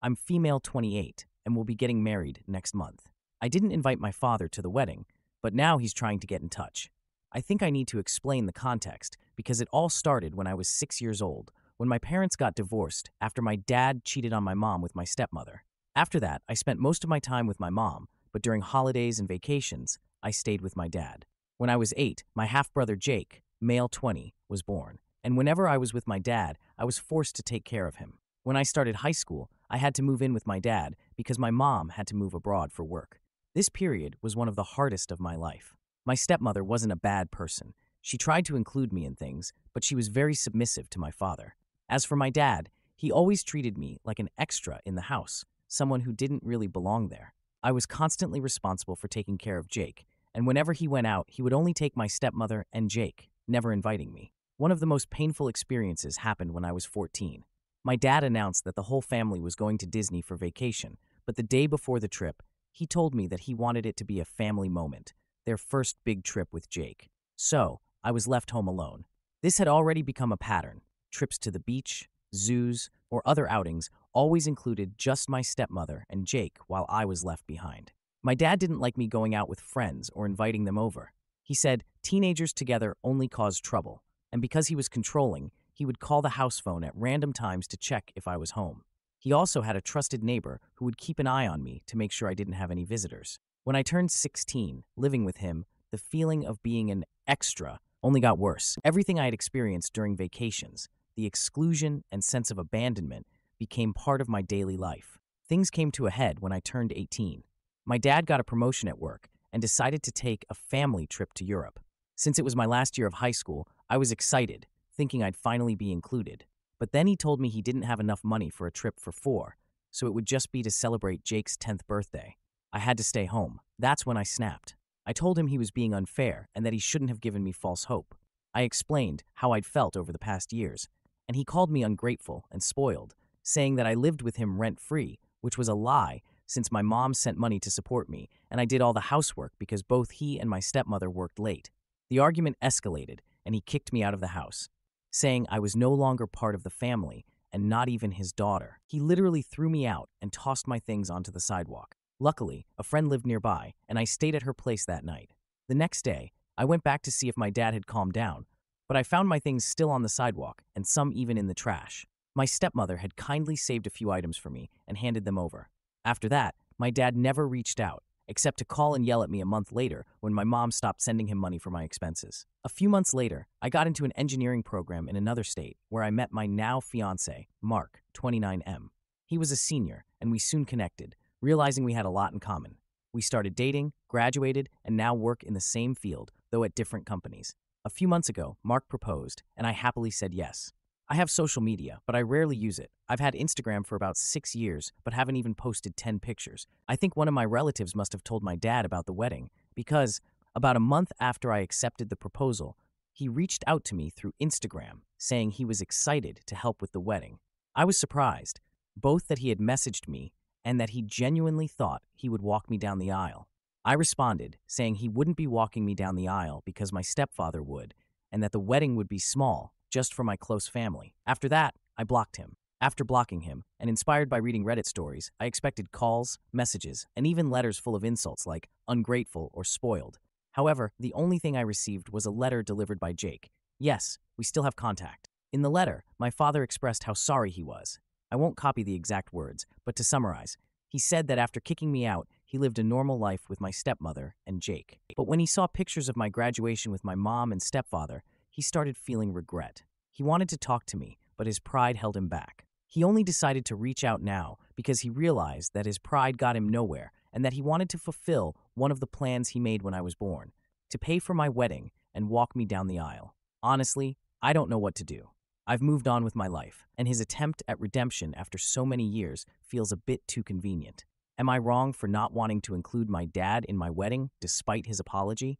I'm female 28 and will be getting married next month. I didn't invite my father to the wedding, but now he's trying to get in touch. I think I need to explain the context because it all started when I was 6 years old, when my parents got divorced after my dad cheated on my mom with my stepmother. After that, I spent most of my time with my mom, but during holidays and vacations, I stayed with my dad. When I was 8, my half-brother Jake, male 20, was born, and whenever I was with my dad, I was forced to take care of him. When I started high school, I had to move in with my dad because my mom had to move abroad for work. This period was one of the hardest of my life. My stepmother wasn't a bad person. She tried to include me in things, but she was very submissive to my father. As for my dad, he always treated me like an extra in the house, someone who didn't really belong there. I was constantly responsible for taking care of Jake, and whenever he went out, he would only take my stepmother and Jake, never inviting me. One of the most painful experiences happened when I was 14. My dad announced that the whole family was going to Disney for vacation, but the day before the trip, he told me that he wanted it to be a family moment, their first big trip with Jake. So, I was left home alone. This had already become a pattern. Trips to the beach, zoos, or other outings always included just my stepmother and Jake while I was left behind. My dad didn't like me going out with friends or inviting them over. He said teenagers together only cause trouble, and because he was controlling, he would call the house phone at random times to check if I was home. He also had a trusted neighbor who would keep an eye on me to make sure I didn't have any visitors. When I turned 16, living with him, the feeling of being an extra only got worse. Everything I had experienced during vacations, the exclusion and sense of abandonment, became part of my daily life. Things came to a head when I turned 18. My dad got a promotion at work and decided to take a family trip to Europe. Since it was my last year of high school, I was excited, thinking I'd finally be included. But then he told me he didn't have enough money for a trip for 4, so it would just be to celebrate Jake's 10th birthday. I had to stay home. That's when I snapped. I told him he was being unfair and that he shouldn't have given me false hope. I explained how I'd felt over the past years, and he called me ungrateful and spoiled, saying that I lived with him rent-free, which was a lie since my mom sent money to support me and I did all the housework because both he and my stepmother worked late. The argument escalated and he kicked me out of the house, saying I was no longer part of the family and not even his daughter. He literally threw me out and tossed my things onto the sidewalk. Luckily, a friend lived nearby, and I stayed at her place that night. The next day, I went back to see if my dad had calmed down, but I found my things still on the sidewalk, and some even in the trash. My stepmother had kindly saved a few items for me and handed them over. After that, my dad never reached out, except to call and yell at me a month later when my mom stopped sending him money for my expenses. A few months later, I got into an engineering program in another state where I met my now fiancé, Mark, 29M. He was a senior, and we soon connected, realizing we had a lot in common. We started dating, graduated, and now work in the same field, though at different companies. A few months ago, Mark proposed, and I happily said yes. I have social media, but I rarely use it. I've had Instagram for about 6 years, but haven't even posted 10 pictures. I think one of my relatives must have told my dad about the wedding, because about a month after I accepted the proposal, he reached out to me through Instagram, saying he was excited to help with the wedding. I was surprised, both that he had messaged me and that he genuinely thought he would walk me down the aisle. I responded, saying he wouldn't be walking me down the aisle because my stepfather would, and that the wedding would be small, just for my close family. After that, I blocked him. After blocking him, and inspired by reading Reddit stories, I expected calls, messages, and even letters full of insults like ungrateful or spoiled. However, the only thing I received was a letter delivered by Jake. Yes, we still have contact. In the letter, my father expressed how sorry he was. I won't copy the exact words, but to summarize, he said that after kicking me out, he lived a normal life with my stepmother and Jake. But when he saw pictures of my graduation with my mom and stepfather, he started feeling regret. He wanted to talk to me, but his pride held him back. He only decided to reach out now because he realized that his pride got him nowhere and that he wanted to fulfill one of the plans he made when I was born, to pay for my wedding and walk me down the aisle. Honestly, I don't know what to do. I've moved on with my life, and his attempt at redemption after so many years feels a bit too convenient. Am I wrong for not wanting to include my dad in my wedding despite his apology?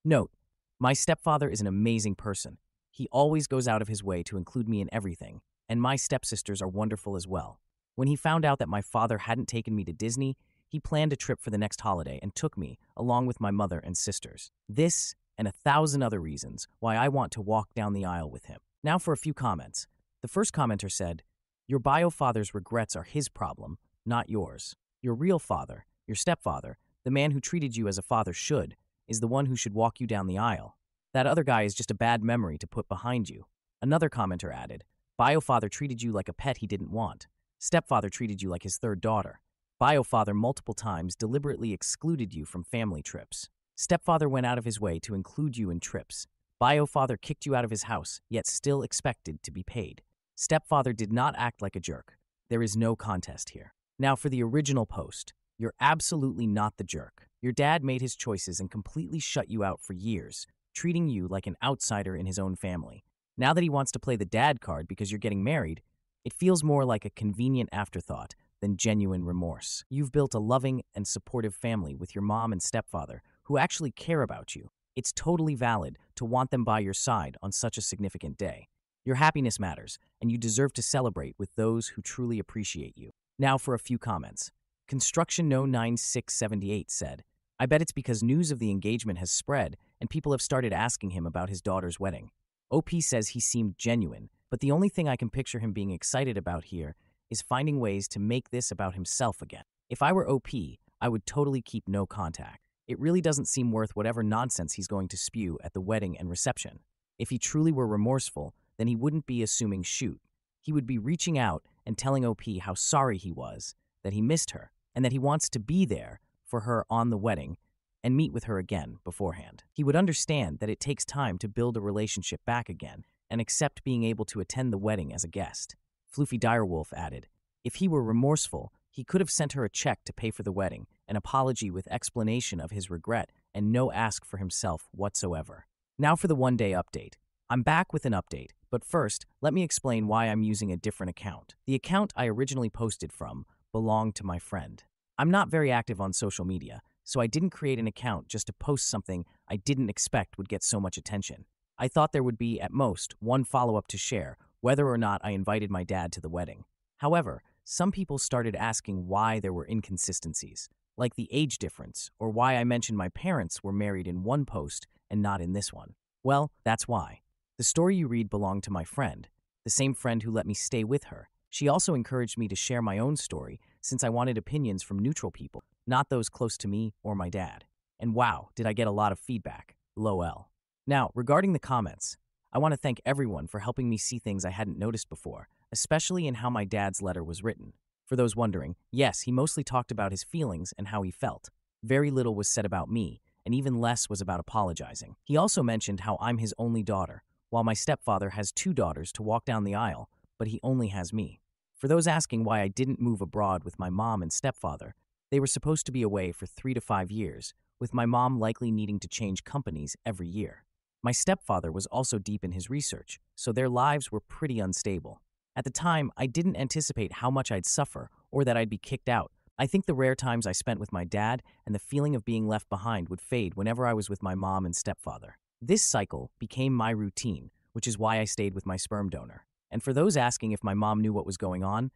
Note, my stepfather is an amazing person. He always goes out of his way to include me in everything, and my stepsisters are wonderful as well. When he found out that my father hadn't taken me to Disney, he planned a trip for the next holiday and took me, along with my mother and sisters. This, and 1,000 other reasons why I want to walk down the aisle with him. Now for a few comments. The first commenter said, "Your bio father's regrets are his problem, not yours. Your real father, your stepfather, the man who treated you as a father should, is the one who should walk you down the aisle. That other guy is just a bad memory to put behind you. Another commenter added, Biofather treated you like a pet he didn't want. Stepfather treated you like his third daughter. Biofather multiple times deliberately excluded you from family trips. Stepfather went out of his way to include you in trips. Biofather kicked you out of his house, yet still expected to be paid. Stepfather did not act like a jerk. There is no contest here. Now for the original post. You're absolutely not the jerk. Your dad made his choices and completely shut you out for years, treating you like an outsider in his own family. Now that he wants to play the dad card because you're getting married, it feels more like a convenient afterthought than genuine remorse. You've built a loving and supportive family with your mom and stepfather who actually care about you. It's totally valid to want them by your side on such a significant day. Your happiness matters, and you deserve to celebrate with those who truly appreciate you. Now for a few comments. Construction No 9678 said, I bet it's because news of the engagement has spread and people have started asking him about his daughter's wedding. OP says he seemed genuine, but the only thing I can picture him being excited about here is finding ways to make this about himself again. If I were OP, I would totally keep no contact. It really doesn't seem worth whatever nonsense he's going to spew at the wedding and reception. If he truly were remorseful, then he wouldn't be assuming shoot. He would be reaching out and telling OP how sorry he was, that he missed her, and that he wants to be there for her on the wedding and meet with her again beforehand. He would understand that it takes time to build a relationship back again and accept being able to attend the wedding as a guest. Floofy Direwolf added, if he were remorseful, he could have sent her a check to pay for the wedding, an apology with explanation of his regret, and no ask for himself whatsoever. Now for the one-day update. I'm back with an update, but first, let me explain why I'm using a different account. The account I originally posted from belonged to my friend. I'm not very active on social media, so I didn't create an account just to post something I didn't expect would get so much attention. I thought there would be, at most, one follow-up to share, whether or not I invited my dad to the wedding. However, some people started asking why there were inconsistencies, like the age difference, or why I mentioned my parents were married in one post and not in this one. Well, that's why. The story you read belonged to my friend, the same friend who let me stay with her. She also encouraged me to share my own story since I wanted opinions from neutral people, not those close to me or my dad. And wow, did I get a lot of feedback. LOL. Now, regarding the comments, I want to thank everyone for helping me see things I hadn't noticed before, especially in how my dad's letter was written. For those wondering, yes, he mostly talked about his feelings and how he felt. Very little was said about me, and even less was about apologizing. He also mentioned how I'm his only daughter, while my stepfather has 2 daughters to walk down the aisle, but he only has me. For those asking why I didn't move abroad with my mom and stepfather, they were supposed to be away for 3 to 5 years, with my mom likely needing to change companies every year. My stepfather was also deep in his research, so their lives were pretty unstable. At the time, I didn't anticipate how much I'd suffer or that I'd be kicked out. I think the rare times I spent with my dad and the feeling of being left behind would fade whenever I was with my mom and stepfather. This cycle became my routine, which is why I stayed with my sperm donor. And for those asking if my mom knew what was going on,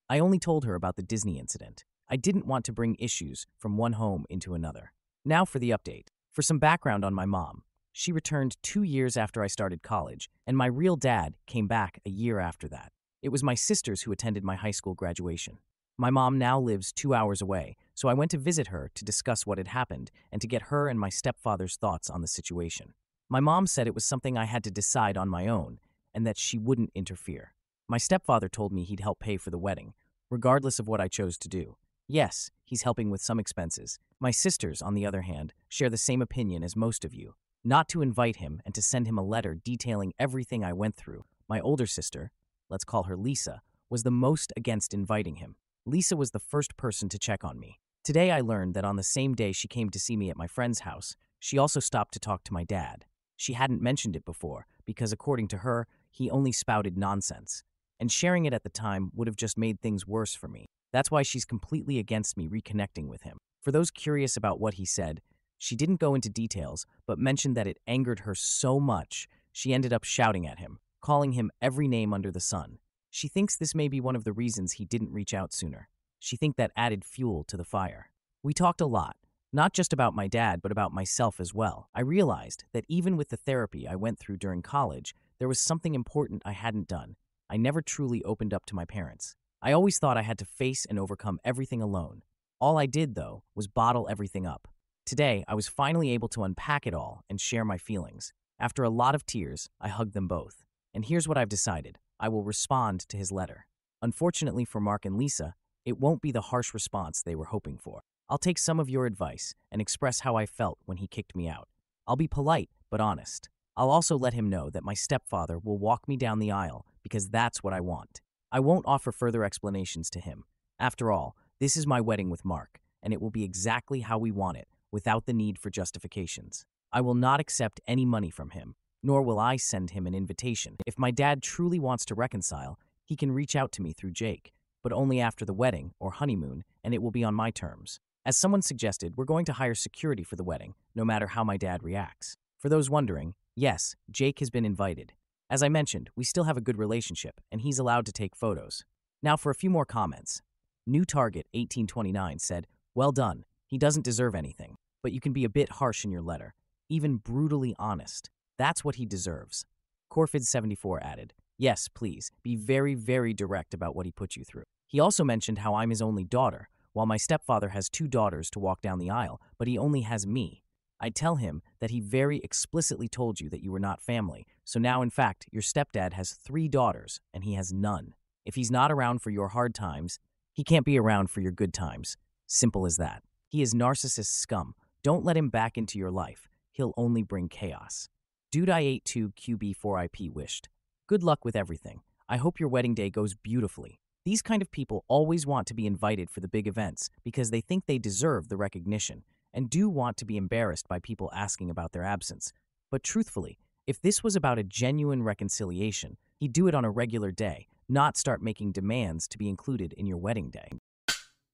I only told her about the Disney incident. I didn't want to bring issues from one home into another. Now for the update. For some background on my mom. She returned 2 years after I started college, and my real dad came back a year after that. It was my sisters who attended my high school graduation. My mom now lives 2 hours away, so I went to visit her to discuss what had happened and to get her and my stepfather's thoughts on the situation. My mom said it was something I had to decide on my own, and that she wouldn't interfere. My stepfather told me he'd help pay for the wedding, regardless of what I chose to do. Yes, he's helping with some expenses. My sisters, on the other hand, share the same opinion as most of you. Not to invite him and to send him a letter detailing everything I went through. My older sister, let's call her Lisa, was the most against inviting him. Lisa was the first person to check on me. Today I learned that on the same day she came to see me at my friend's house, she also stopped to talk to my dad. She hadn't mentioned it before because, according to her, he only spouted nonsense. And sharing it at the time would have just made things worse for me. That's why she's completely against me reconnecting with him. For those curious about what he said, she didn't go into details, but mentioned that it angered her so much, she ended up shouting at him, calling him every name under the sun. She thinks this may be one of the reasons he didn't reach out sooner. She thinks that added fuel to the fire. We talked a lot, not just about my dad, but about myself as well. I realized that even with the therapy I went through during college, there was something important I hadn't done. I never truly opened up to my parents. I always thought I had to face and overcome everything alone. All I did, though, was bottle everything up. Today, I was finally able to unpack it all and share my feelings. After a lot of tears, I hugged them both. And here's what I've decided. I will respond to his letter. Unfortunately for Mark and Lisa, it won't be the harsh response they were hoping for. I'll take some of your advice and express how I felt when he kicked me out. I'll be polite, but honest. I'll also let him know that my stepfather will walk me down the aisle because that's what I want. I won't offer further explanations to him. After all, this is my wedding with Mark, and it will be exactly how we want it, without the need for justifications. I will not accept any money from him, nor will I send him an invitation. If my dad truly wants to reconcile, he can reach out to me through Jake, but only after the wedding or honeymoon, and it will be on my terms. As someone suggested, we're going to hire security for the wedding, no matter how my dad reacts. For those wondering, yes, Jake has been invited. As I mentioned, we still have a good relationship, and he's allowed to take photos. Now for a few more comments. New Target 1829 said, "Well done, he doesn't deserve anything, but you can be a bit harsh in your letter, even brutally honest. That's what he deserves." Corfid74 added, "Yes, please, be very, very direct about what he put you through." He also mentioned how I'm his only daughter, while my stepfather has 2 daughters to walk down the aisle, but he only has me. I tell him that he very explicitly told you that you were not family, so now in fact your stepdad has 3 daughters and he has none. If he's not around for your hard times, he can't be around for your good times. Simple as that. He is narcissist scum. Don't let him back into your life. He'll only bring chaos. Dude I82QB4IP wished, "Good luck with everything. I hope your wedding day goes beautifully." These kind of people always want to be invited for the big events because they think they deserve the recognition and do want to be embarrassed by people asking about their absence. But truthfully, if this was about a genuine reconciliation, he'd do it on a regular day, not start making demands to be included in your wedding day.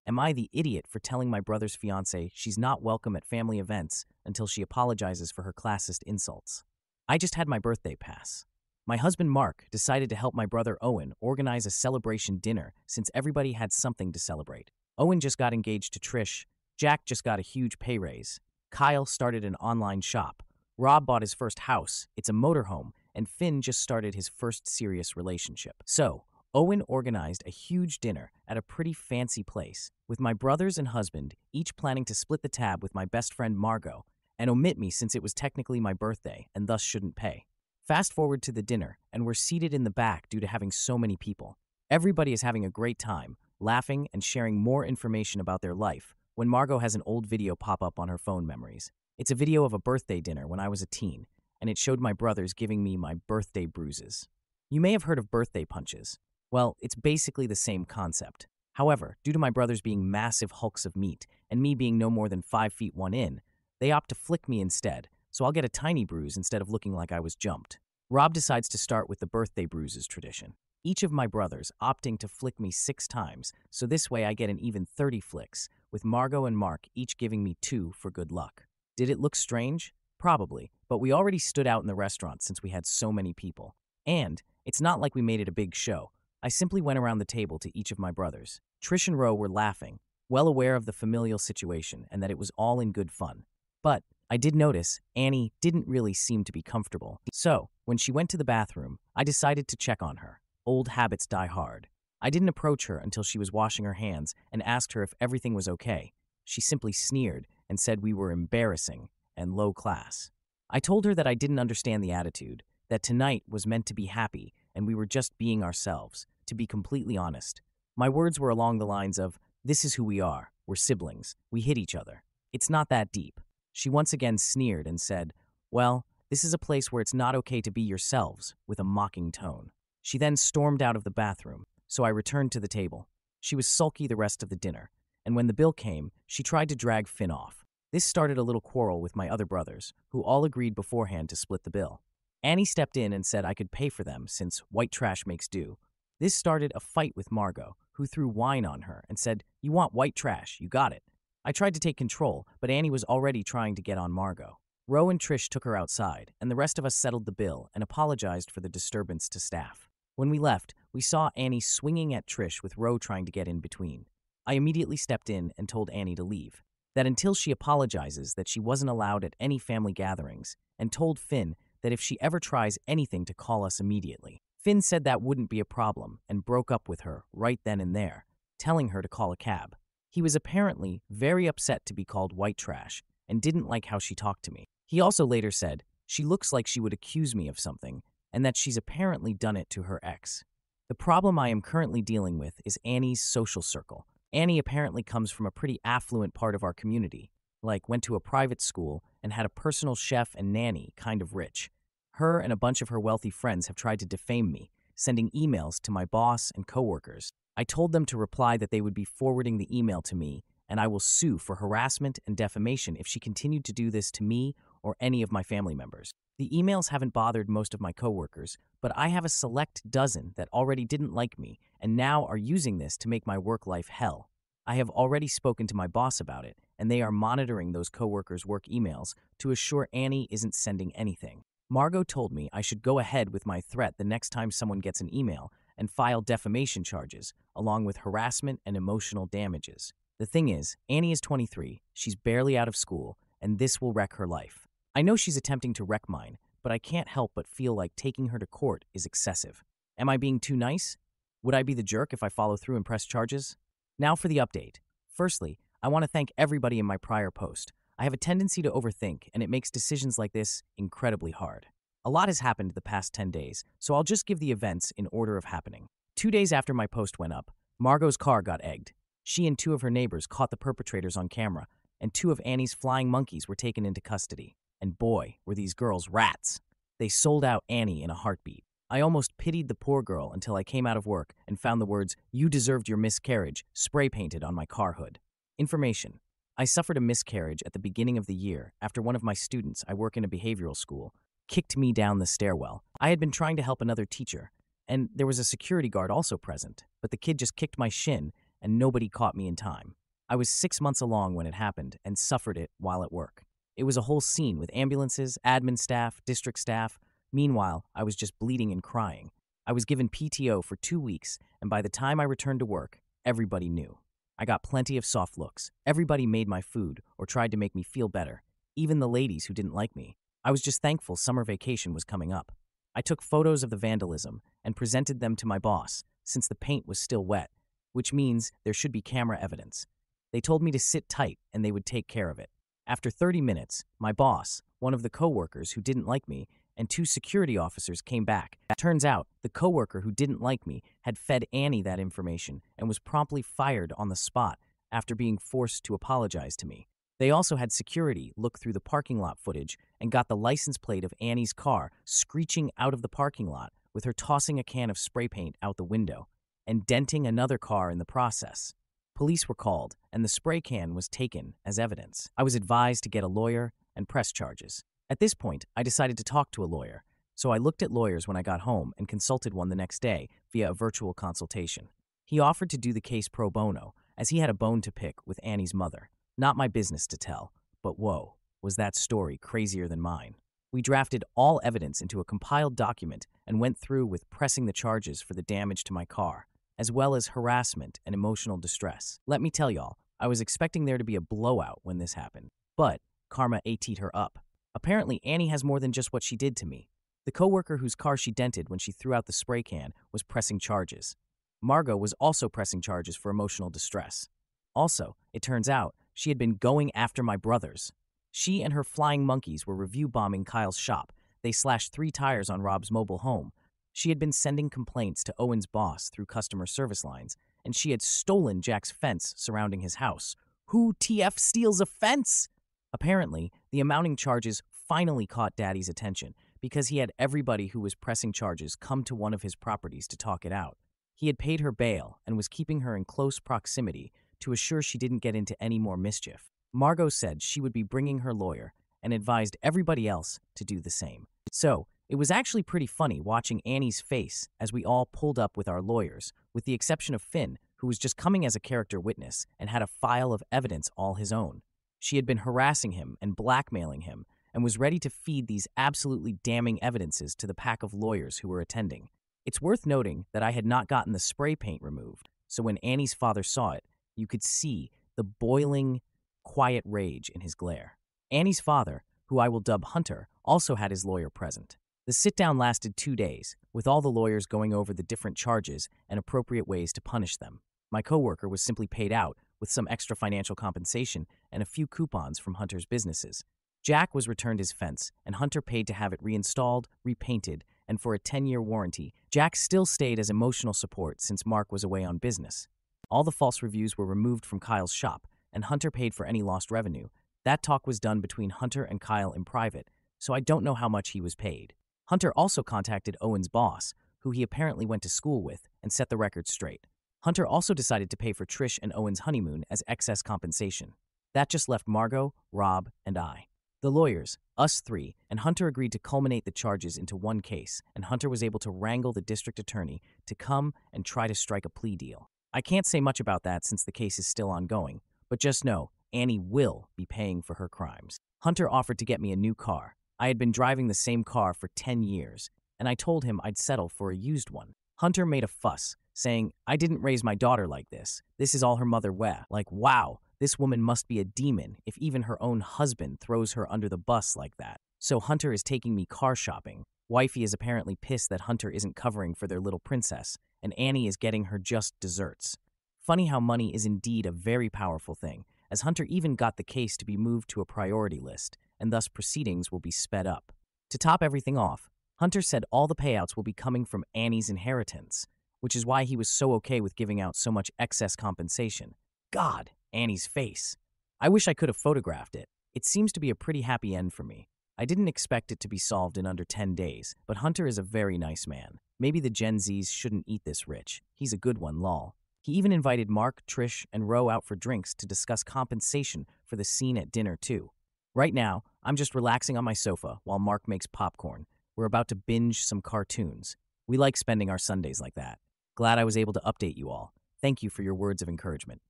Am I the idiot for telling my brother's fiancée she's not welcome at family events until she apologizes for her classist insults? I just had my birthday pass. My husband Mark decided to help my brother Owen organize a celebration dinner since everybody had something to celebrate. Owen just got engaged to Trish, Jack just got a huge pay raise, Kyle started an online shop, Rob bought his first house, it's a motorhome, and Finn just started his first serious relationship. So, Owen organized a huge dinner at a pretty fancy place, with my brothers and husband each planning to split the tab with my best friend Margot, and omit me since it was technically my birthday and thus shouldn't pay. Fast forward to the dinner, and we're seated in the back due to having so many people. Everybody is having a great time, laughing and sharing more information about their life, when Margot has an old video pop up on her phone memories. It's a video of a birthday dinner when I was a teen, and it showed my brothers giving me my birthday bruises. You may have heard of birthday punches. Well, it's basically the same concept. However, due to my brothers being massive hulks of meat, and me being no more than 5 feet 1 in, they opt to flick me instead, so I'll get a tiny bruise instead of looking like I was jumped. Rob decides to start with the birthday bruises tradition, each of my brothers opting to flick me 6 times, so this way I get an even 30 flicks, with Margot and Mark each giving me 2 for good luck. Did it look strange? Probably, but we already stood out in the restaurant since we had so many people. And it's not like we made it a big show. I simply went around the table to each of my brothers. Trish and Ro were laughing, well aware of the familial situation and that it was all in good fun. But I did notice Annie didn't really seem to be comfortable. So, when she went to the bathroom, I decided to check on her. Old habits die hard. I didn't approach her until she was washing her hands and asked her if everything was okay. She simply sneered and said we were embarrassing and low class. I told her that I didn't understand the attitude, that tonight was meant to be happy and we were just being ourselves, to be completely honest. My words were along the lines of, "This is who we are, we're siblings, we hit each other. It's not that deep." She once again sneered and said, "Well, this is a place where it's not okay to be yourselves," with a mocking tone. She then stormed out of the bathroom, so I returned to the table. She was sulky the rest of the dinner, and when the bill came, she tried to drag Finn off. This started a little quarrel with my other brothers, who all agreed beforehand to split the bill. Annie stepped in and said I could pay for them since white trash makes do. This started a fight with Margot, who threw wine on her and said, "You want white trash, you got it." I tried to take control, but Annie was already trying to get on Margot. Ro and Trish took her outside, and the rest of us settled the bill and apologized for the disturbance to staff. When we left, we saw Annie swinging at Trish with Ro trying to get in between. I immediately stepped in and told Annie to leave, that until she apologizes that she wasn't allowed at any family gatherings, and told Finn that if she ever tries anything to call us immediately. Finn said that wouldn't be a problem and broke up with her right then and there, telling her to call a cab. He was apparently very upset to be called white trash and didn't like how she talked to me. He also later said, she looks like she would accuse me of something and that she's apparently done it to her ex. The problem I am currently dealing with is Annie's social circle. Annie apparently comes from a pretty affluent part of our community, like went to a private school and had a personal chef and nanny, kind of rich. Her and a bunch of her wealthy friends have tried to defame me, sending emails to my boss and coworkers. I told them to reply that they would be forwarding the email to me, and I will sue for harassment and defamation if she continued to do this to me or any of my family members. The emails haven't bothered most of my coworkers, but I have a select dozen that already didn't like me and now are using this to make my work life hell. I have already spoken to my boss about it, and they are monitoring those coworkers' work emails to assure Annie isn't sending anything. Margot told me I should go ahead with my threat the next time someone gets an email and file defamation charges, along with harassment and emotional damages. The thing is, Annie is 23, she's barely out of school, and this will wreck her life. I know she's attempting to wreck mine, but I can't help but feel like taking her to court is excessive. Am I being too nice? Would I be the jerk if I follow through and press charges? Now for the update. Firstly, I want to thank everybody in my prior post. I have a tendency to overthink, and it makes decisions like this incredibly hard. A lot has happened the past 10 days, so I'll just give the events in order of happening. 2 days after my post went up, Margot's car got egged. She and 2 of her neighbors caught the perpetrators on camera, and 2 of Annie's flying monkeys were taken into custody. And boy, were these girls rats. They sold out Annie in a heartbeat. I almost pitied the poor girl until I came out of work and found the words, "You deserved your miscarriage," spray painted on my car hood. Information. I suffered a miscarriage at the beginning of the year after one of my students, I work in a behavioral school, kicked me down the stairwell. I had been trying to help another teacher, and there was a security guard also present, but the kid just kicked my shin and nobody caught me in time. I was 6 months along when it happened and suffered it while at work. It was a whole scene with ambulances, admin staff, district staff. Meanwhile, I was just bleeding and crying. I was given PTO for 2 weeks, and by the time I returned to work, everybody knew. I got plenty of soft looks. Everybody made my food or tried to make me feel better, even the ladies who didn't like me. I was just thankful summer vacation was coming up. I took photos of the vandalism and presented them to my boss, since the paint was still wet, which means there should be camera evidence. They told me to sit tight and they would take care of it. After 30 minutes, my boss, one of the coworkers who didn't like me, and 2 security officers came back. Turns out, the coworker who didn't like me had fed Annie that information and was promptly fired on the spot after being forced to apologize to me. They also had security look through the parking lot footage and got the license plate of Annie's car screeching out of the parking lot with her tossing a can of spray paint out the window and denting another car in the process. Police were called, and the spray can was taken as evidence. I was advised to get a lawyer and press charges. At this point, I decided to talk to a lawyer, so I looked at lawyers when I got home and consulted one the next day via a virtual consultation. He offered to do the case pro bono, as he had a bone to pick with Annie's mother. Not my business to tell, but whoa, was that story crazier than mine. We drafted all evidence into a compiled document and went through with pressing the charges for the damage to my car, as well as harassment and emotional distress. Let me tell y'all, I was expecting there to be a blowout when this happened, but karma AT'd her up. Apparently, Annie has more than just what she did to me. The coworker whose car she dented when she threw out the spray can was pressing charges. Margot was also pressing charges for emotional distress. Also, it turns out, she had been going after my brothers. She and her flying monkeys were review bombing Kyle's shop. They slashed 3 tires on Rob's mobile home. She had been sending complaints to Owen's boss through customer service lines, and she had stolen Jack's fence surrounding his house. Who TF steals a fence? Apparently, the amounting charges finally caught Daddy's attention because he had everybody who was pressing charges come to one of his properties to talk it out. He had paid her bail and was keeping her in close proximity to assure she didn't get into any more mischief. Margot said she would be bringing her lawyer and advised everybody else to do the same. So, it was actually pretty funny watching Annie's face as we all pulled up with our lawyers, with the exception of Finn, who was just coming as a character witness and had a file of evidence all his own. She had been harassing him and blackmailing him and was ready to feed these absolutely damning evidences to the pack of lawyers who were attending. It's worth noting that I had not gotten the spray paint removed, so when Annie's father saw it, you could see the boiling, quiet rage in his glare. Annie's father, who I will dub Hunter, also had his lawyer present. The sit-down lasted 2 days, with all the lawyers going over the different charges and appropriate ways to punish them. My coworker was simply paid out with some extra financial compensation and a few coupons from Hunter's businesses. Jack was returned his fence, and Hunter paid to have it reinstalled, repainted, and for a 10-year warranty. Jack still stayed as emotional support since Mark was away on business. All the false reviews were removed from Kyle's shop, and Hunter paid for any lost revenue. That talk was done between Hunter and Kyle in private, so I don't know how much he was paid. Hunter also contacted Owen's boss, who he apparently went to school with, and set the record straight. Hunter also decided to pay for Trish and Owen's honeymoon as excess compensation. That just left Margot, Rob, and I. The lawyers, us three, and Hunter agreed to culminate the charges into one case, and Hunter was able to wrangle the district attorney to come and try to strike a plea deal. I can't say much about that since the case is still ongoing, but just know Annie will be paying for her crimes. Hunter offered to get me a new car. I had been driving the same car for 10 years, and I told him I'd settle for a used one. Hunter made a fuss, saying, "I didn't raise my daughter like this. This is all her mother wear." Like, wow, this woman must be a demon if even her own husband throws her under the bus like that. So Hunter is taking me car shopping. Wifey is apparently pissed that Hunter isn't covering for their little princess, and Annie is getting her just desserts. Funny how money is indeed a very powerful thing, as Hunter even got the case to be moved to a priority list, and thus proceedings will be sped up. To top everything off, Hunter said all the payouts will be coming from Annie's inheritance, which is why he was so okay with giving out so much excess compensation. God, Annie's face. I wish I could have photographed it. It seems to be a pretty happy end for me. I didn't expect it to be solved in under 10 days, but Hunter is a very nice man. Maybe the Gen Zs shouldn't eat this rich. He's a good one, lol. He even invited Mark, Trish, and Ro out for drinks to discuss compensation for the scene at dinner, too. Right now, I'm just relaxing on my sofa while Mark makes popcorn. We're about to binge some cartoons. We like spending our Sundays like that. Glad I was able to update you all. Thank you for your words of encouragement.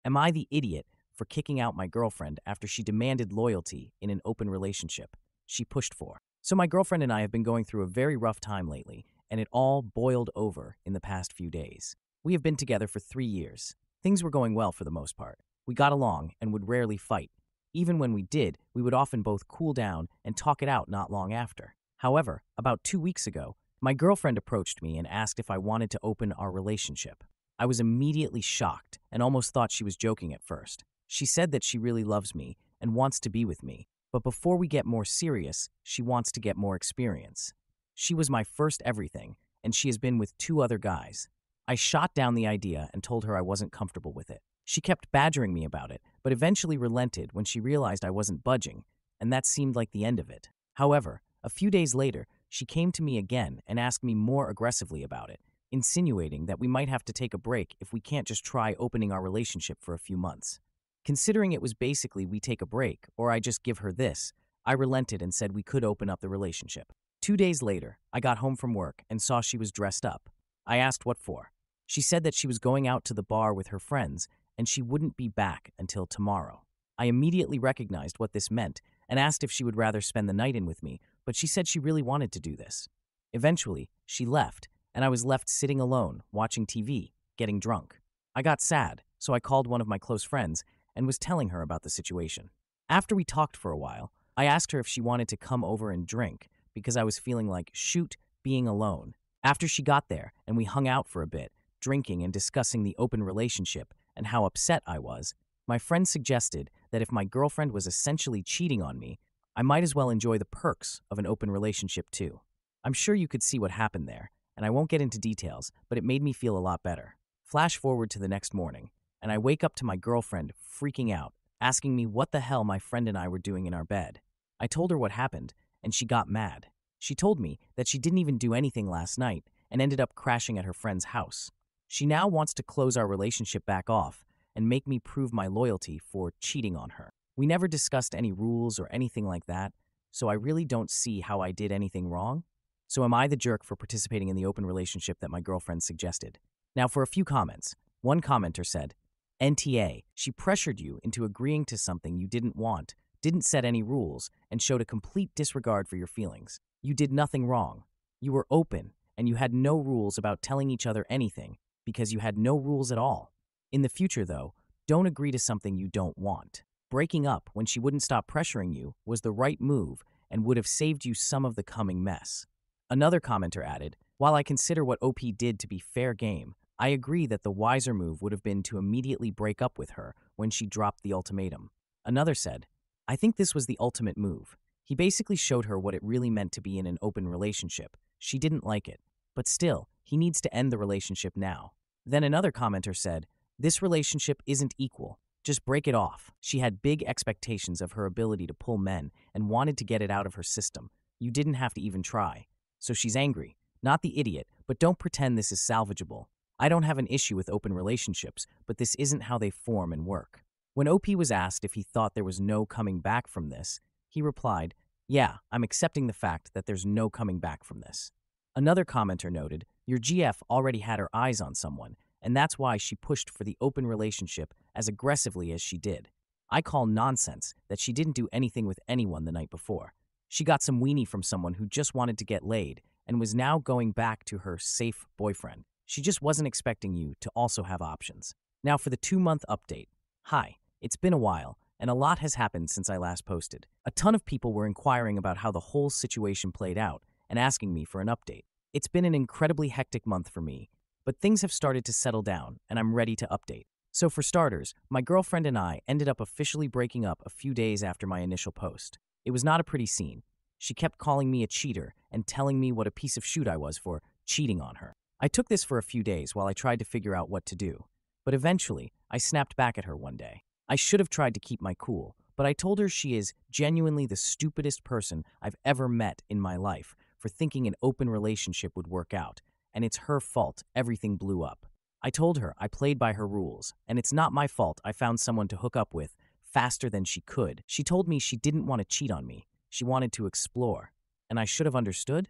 Am I the idiot for kicking out my girlfriend after she demanded loyalty in an open relationship she pushed for? So my girlfriend and I have been going through a very rough time lately, and it all boiled over in the past few days. We have been together for 3 years. Things were going well for the most part. We got along and would rarely fight. Even when we did, we would often both cool down and talk it out not long after. However, about 2 weeks ago, my girlfriend approached me and asked if I wanted to open our relationship. I was immediately shocked and almost thought she was joking at first. She said that she really loves me and wants to be with me, but before we get more serious, she wants to get more experience. She was my first everything, and she has been with 2 other guys. I shot down the idea and told her I wasn't comfortable with it. She kept badgering me about it, but eventually relented when she realized I wasn't budging, and that seemed like the end of it. However, a few days later, she came to me again and asked me more aggressively about it, insinuating that we might have to take a break if we can't just try opening our relationship for a few months. Considering it was basically we take a break, or I just give her this, I relented and said we could open up the relationship. 2 days later, I got home from work and saw she was dressed up. I asked what for. She said that she was going out to the bar with her friends and she wouldn't be back until tomorrow. I immediately recognized what this meant and asked if she would rather spend the night in with me, but she said she really wanted to do this. Eventually, she left, and I was left sitting alone, watching TV, getting drunk. I got sad, so I called one of my close friends and was telling her about the situation. After we talked for a while, I asked her if she wanted to come over and drink because I was feeling like, shoot, being alone. After she got there and we hung out for a bit, drinking and discussing the open relationship and how upset I was, my friend suggested that if my girlfriend was essentially cheating on me, I might as well enjoy the perks of an open relationship too. I'm sure you could see what happened there, and I won't get into details, but it made me feel a lot better. Flash forward to the next morning, and I wake up to my girlfriend freaking out, asking me what the hell my friend and I were doing in our bed. I told her what happened, and she got mad. She told me that she didn't even do anything last night and ended up crashing at her friend's house. She now wants to close our relationship back off and make me prove my loyalty for cheating on her. We never discussed any rules or anything like that, so I really don't see how I did anything wrong. So am I the jerk for participating in the open relationship that my girlfriend suggested? Now for a few comments. One commenter said, NTA, she pressured you into agreeing to something you didn't want, didn't set any rules, and showed a complete disregard for your feelings. You did nothing wrong. You were open, and you had no rules about telling each other anything because you had no rules at all. In the future, though, don't agree to something you don't want. Breaking up when she wouldn't stop pressuring you was the right move, and would have saved you some of the coming mess. Another commenter added, while I consider what OP did to be fair game, I agree that the wiser move would have been to immediately break up with her when she dropped the ultimatum. Another said, I think this was the ultimate move. He basically showed her what it really meant to be in an open relationship. She didn't like it. But still, he needs to end the relationship now. Then another commenter said, this relationship isn't equal. Just break it off. She had big expectations of her ability to pull men and wanted to get it out of her system. You didn't have to even try. So she's angry. Not the idiot, but don't pretend this is salvageable. I don't have an issue with open relationships, but this isn't how they form and work. When OP was asked if he thought there was no coming back from this, he replied, yeah, I'm accepting the fact that there's no coming back from this. Another commenter noted, your GF already had her eyes on someone, and that's why she pushed for the open relationship as aggressively as she did. I call nonsense that she didn't do anything with anyone the night before. She got some weenie from someone who just wanted to get laid and was now going back to her safe boyfriend. She just wasn't expecting you to also have options. Now for the 2-month update. Hi, it's been a while, and a lot has happened since I last posted. A ton of people were inquiring about how the whole situation played out and asking me for an update. It's been an incredibly hectic month for me, but things have started to settle down, and I'm ready to update. So for starters, my girlfriend and I ended up officially breaking up a few days after my initial post. It was not a pretty scene. She kept calling me a cheater and telling me what a piece of shoot I was for cheating on her. I took this for a few days while I tried to figure out what to do, but eventually, I snapped back at her one day. I should have tried to keep my cool, but I told her she is genuinely the stupidest person I've ever met in my life for thinking an open relationship would work out, and it's her fault everything blew up. I told her I played by her rules, and it's not my fault I found someone to hook up with faster than she could. She told me she didn't want to cheat on me. She wanted to explore, and I should have understood.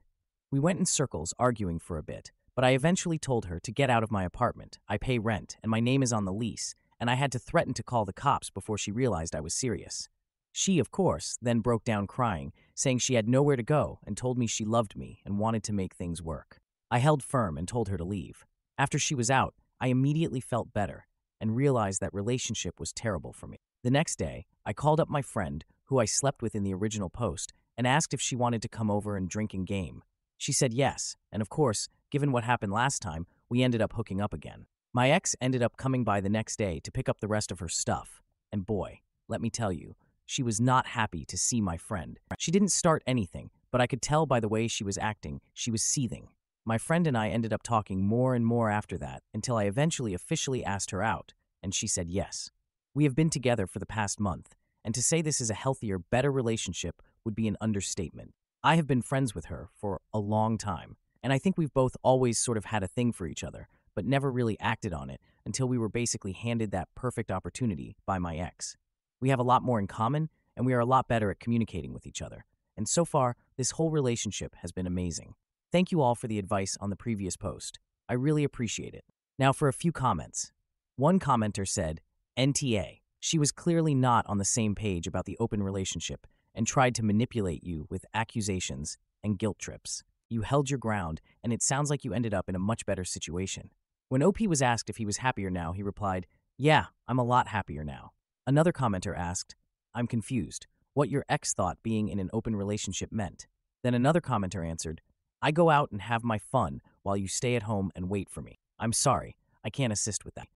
We went in circles arguing for a bit, but I eventually told her to get out of my apartment. I pay rent, and my name is on the lease, and I had to threaten to call the cops before she realized I was serious. She, of course, then broke down crying, saying she had nowhere to go and told me she loved me and wanted to make things work. I held firm and told her to leave. After she was out, I immediately felt better and realized that relationship was terrible for me. The next day, I called up my friend, who I slept with in the original post, and asked if she wanted to come over and drink and game. She said yes, and of course, given what happened last time, we ended up hooking up again. My ex ended up coming by the next day to pick up the rest of her stuff, and boy, let me tell you, she was not happy to see my friend. She didn't start anything, but I could tell by the way she was acting, she was seething. My friend and I ended up talking more and more after that until I eventually officially asked her out, and she said yes. We have been together for the past month, and to say this is a healthier, better relationship would be an understatement. I have been friends with her for a long time, and I think we've both always sort of had a thing for each other, but never really acted on it until we were basically handed that perfect opportunity by my ex. We have a lot more in common, and we are a lot better at communicating with each other. And so far, this whole relationship has been amazing. Thank you all for the advice on the previous post. I really appreciate it. Now for a few comments. One commenter said, NTA. She was clearly not on the same page about the open relationship and tried to manipulate you with accusations and guilt trips. You held your ground, and it sounds like you ended up in a much better situation. When OP was asked if he was happier now, he replied, yeah, I'm a lot happier now. Another commenter asked, I'm confused, what your ex thought being in an open relationship meant. Then another commenter answered, I go out and have my fun while you stay at home and wait for me. I'm sorry, I can't assist with that.